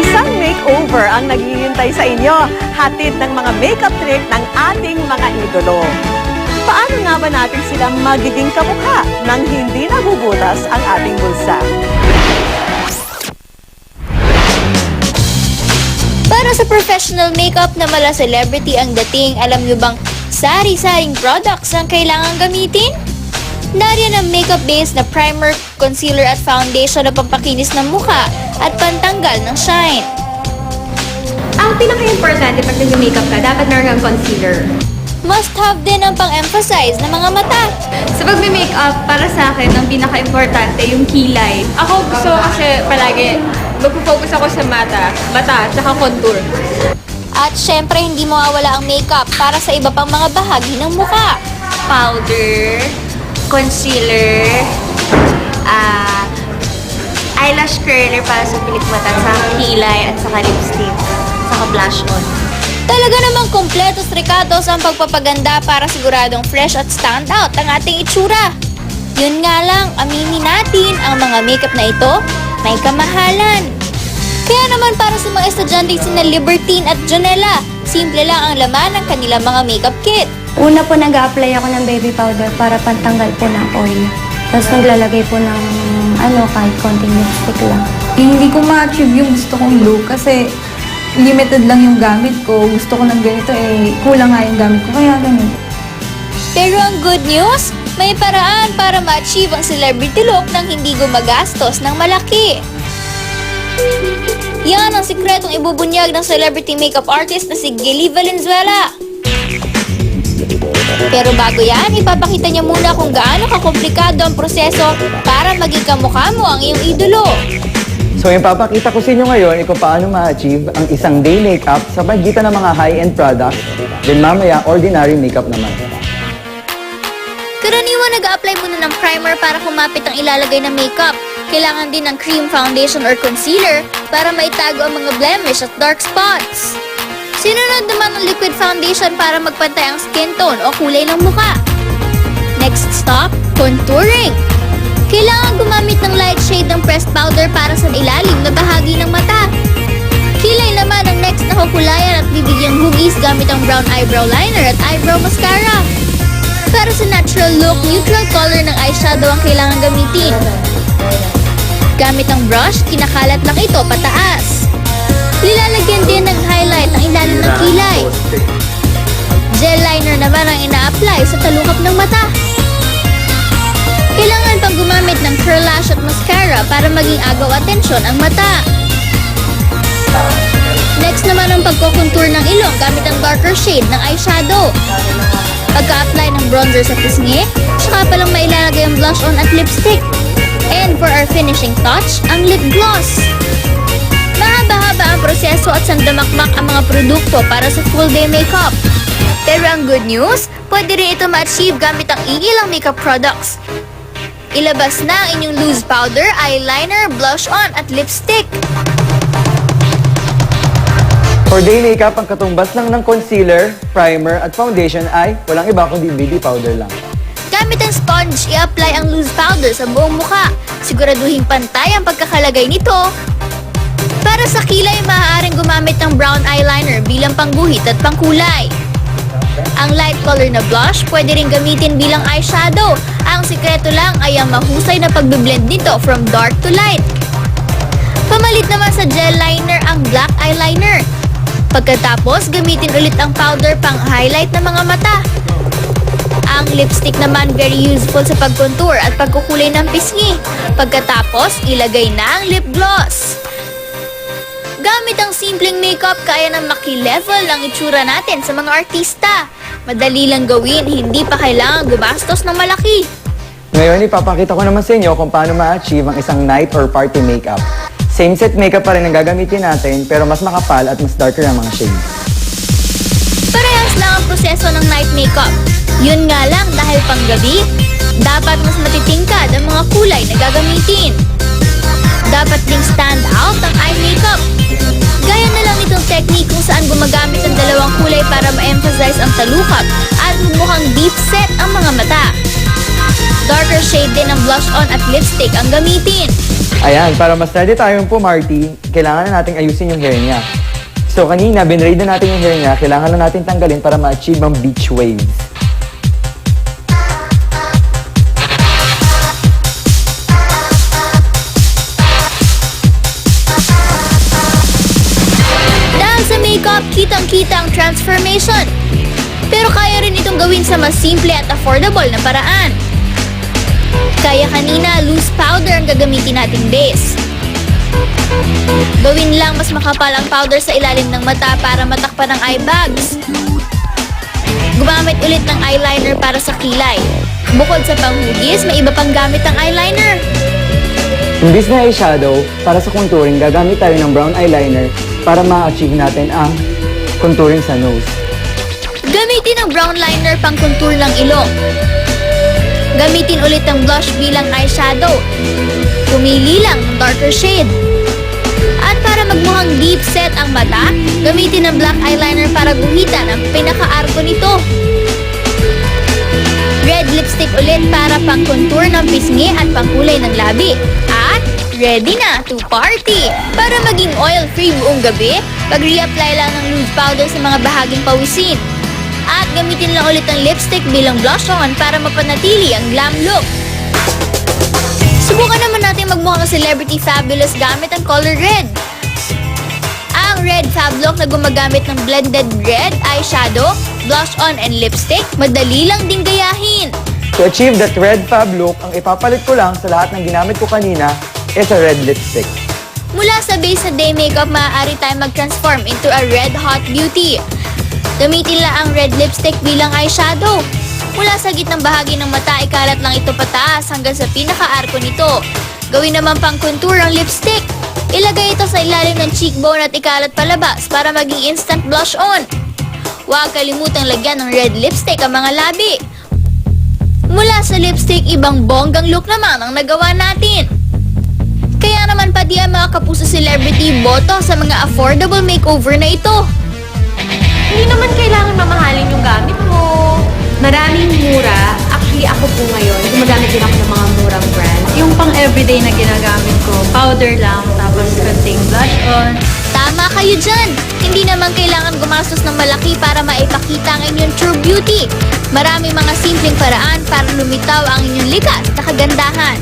Isang makeover ang naghihintay sa inyo, hatid ng mga makeup trick ng ating mga idolo. Paano nga ba natin sila magiging kamukha nang hindi nabubutas ang ating bulsa? Para sa professional makeup na mala celebrity ang dating, alam nyo bang sari-saring products ang kailangan gamitin? Nariyan ang makeup base na primer, concealer at foundation na pampakinis ng mukha at pantanggal ng shine. Ang pinaka-importante pag nag-makeup ka, dapat meron kang concealer. Must have din ang pang-emphasize ng mga mata. Sa pag-makeup, para sa akin, ang pinaka-importante yung kilay. Ako gusto kasi palagi magpo-focus ako sa mata, tsaka contour. At syempre hindi mawawala ang makeup para sa iba pang mga bahagi ng mukha. Powder, concealer, eyelash curler para sa pilik mata, sa kilay at saka lipstick, saka blush on. Talaga namang kompletos rekatos ang pagpapaganda para siguradong fresh at stand out ang ating itsura. Yun nga lang, aminin natin ang mga makeup na ito may kamahalan. Kaya naman para sa mga estudyante sina Libertine at Jonella, simple lang ang laman ng kanilang mga makeup kit. Una po nag-a-apply ako ng baby powder para pantanggal po ng oil. Tapos naglalagay po ng kahit konting lipstick lang. Hindi ko ma-achieve yung gusto kong look kasi limited lang yung gamit ko. Gusto ko ng ganito kulang nga yung gamit ko kaya ganun. Pero ang good news, may paraan para ma-achieve ang celebrity look nang hindi gumagastos ng malaki. Yan ang sikretong ibubunyag ng celebrity makeup artist na si Gilly Valenzuela. Pero bago yan, ipapakita niya muna kung gaano kakomplikado ang proseso para maging kamukha mo ang iyong idolo. So ipapakita ko sa inyo ngayon kung paano ma-achieve ang isang day makeup sa pagitan ng mga high-end products, then mamaya ordinary makeup naman. Karaniwan nag-a-apply muna ng primer para kumapit ang ilalagay na makeup. Kailangan din ng cream foundation or concealer para maitago ang mga blemish at dark spots. Sinunod naman ang liquid foundation para magpantay ang skin tone o kulay ng mukha. Next stop, contouring. Kailangan gumamit ng light shade ng pressed powder para sa ilalim na bahagi ng mata. Kilay naman ang next na kukulayan at bibigyang hugis gamit ang brown eyebrow liner at eyebrow mascara. Para sa natural look, neutral color ng eyeshadow ang kailangan gamitin. Gamit ang brush, kinakalat lang ito pataas. Nilalagyan din ng highlight ang ilalim ng kilay. Gel liner naman ang ina-apply sa talukap ng mata. Kailangan pang gumamit ng curl lash at mascara para maging agaw atensyon ang mata. Next naman ang pagko-contour ng ilong gamit ang darker shade ng eyeshadow. Pagka-apply ng bronzer sa pisngi, saka palang mailalagay ang blush on at lipstick. And for our finishing touch, ang lip gloss. Mahaba-haba ang proseso at sandamakmak ang mga produkto para sa full day makeup. Pero ang good news, pwede rin ito ma-achieve gamit ang iilang makeup products. Ilabas na ang inyong loose powder, eyeliner, blush on at lipstick. For day makeup, ang katumbas lang ng concealer, primer at foundation ay walang iba kundi baby powder lang. Gamit ang sponge, i-apply ang loose powder sa buong mukha. Siguraduhin pantay ang pagkakalagay nito. Para sa kilay, maaaring gumamit ng brown eyeliner bilang pangguhit at pangkulay. Ang light color na blush, pwede rin gamitin bilang eyeshadow. Ang sikreto lang ay ang mahusay na pagbiblend nito from dark to light. Pamalit naman sa gel liner ang black eyeliner. Pagkatapos, gamitin ulit ang powder pang highlight ng mga mata. Ang lipstick naman very useful sa pagkontour at pagkukulay ng pisngi. Pagkatapos, ilagay na ang lip gloss. Gamit ang simpleng makeup, kaya nang maki-level ang itsura natin sa mga artista. Madali lang gawin, hindi pa kailangan gumastos ng malaki. Ngayon, ipapakita ko naman sa inyo kung paano ma-achieve ang isang night or party makeup. Same set makeup pa rin ang gagamitin natin, pero mas makapal at mas darker ang mga shades. Parehas lang ang proseso ng night makeup. Yun nga lang, dahil panggabi, dapat mas matitingkad ang mga kulay na gagamitin. Dapat ding stand out ang eye makeup. Gaya na lang itong technique kung saan gumagamit ng dalawang kulay para ma-emphasize ang talukap at mukhang deep set ang mga mata. Darker shade din ang blush on at lipstick ang gamitin. Ayan, para mas ready tayong pumarty, kailangan na nating ayusin yung hair niya. So kanina, binraid na natin yung hair niya, kailangan na natin tanggalin para ma-achieve ang beach waves. Dahil sa makeup, kitang-kita ang transformation. Pero kaya rin itong gawin sa mas simple at affordable na paraan. Kaya kanina, loose powder ang gagamitin nating base. Gawin lang mas makapal ang powder sa ilalim ng mata para matakpan ang eye bags. Gumamit ulit ng eyeliner para sa kilay. Bukod sa panghugis, may iba pang gamit ang eyeliner. Imbis na eyeshadow, para sa contouring, gagamit tayo ng brown eyeliner para ma-achieve natin ang contouring sa nose. Gamitin ang brown liner pang contour ng ilong. Gamitin ulit ang blush bilang eyeshadow. Pumili lang ng darker shade. At para magmukhang deep set ang mata, gamitin ang black eyeliner para guhitan ang pinaka-arko nito. Red lipstick ulit para pang contour ng pisngi at pangkulay ng labi. At ready na to party! Para maging oil-free buong gabi, pag-reapply lang ng loose powder sa mga bahaging pawisin. At gamitin lang ulit ang lipstick bilang blush on para mapanatili ang glam look. Subukan naman natin magmukhang celebrity fabulous gamit ang color red. Ang red fab look na gumagamit ng blended red eyeshadow, blush on and lipstick, madali lang din gayahin. To achieve that red fab look, ang ipapalit ko lang sa lahat ng ginamit ko kanina is a red lipstick. Mula sa base na day makeup, maaari tayong mag-transform into a red hot beauty. Gamitin lang ang red lipstick bilang eyeshadow. Mula sa gitnang bahagi ng mata, ikalat lang ito pataas hanggang sa pinaka-arko nito. Gawin naman pang contour ang lipstick. Ilagay ito sa ilalim ng cheekbone at ikalat palabas para maging instant blush on. Huwag kalimutang lagyan ng red lipstick ang mga labi. Mula sa lipstick, ibang bonggang look naman ang nagawa natin. Kaya naman pati ang mga kapuso celebrity boto sa mga affordable makeover na ito. Hindi naman kailangan mamahalin yung gamit mo. Maraming mura. Actually, ako po ngayon, gumagamit din ako ng mga murang brand. Yung pang everyday na ginagamit ko, powder lang, tapos konting blush on. Tama kayo dyan! Hindi naman kailangan gumastos ng malaki para maipakita ang inyong true beauty. Marami mga simpleng paraan para lumitaw ang inyong likas na kagandahan.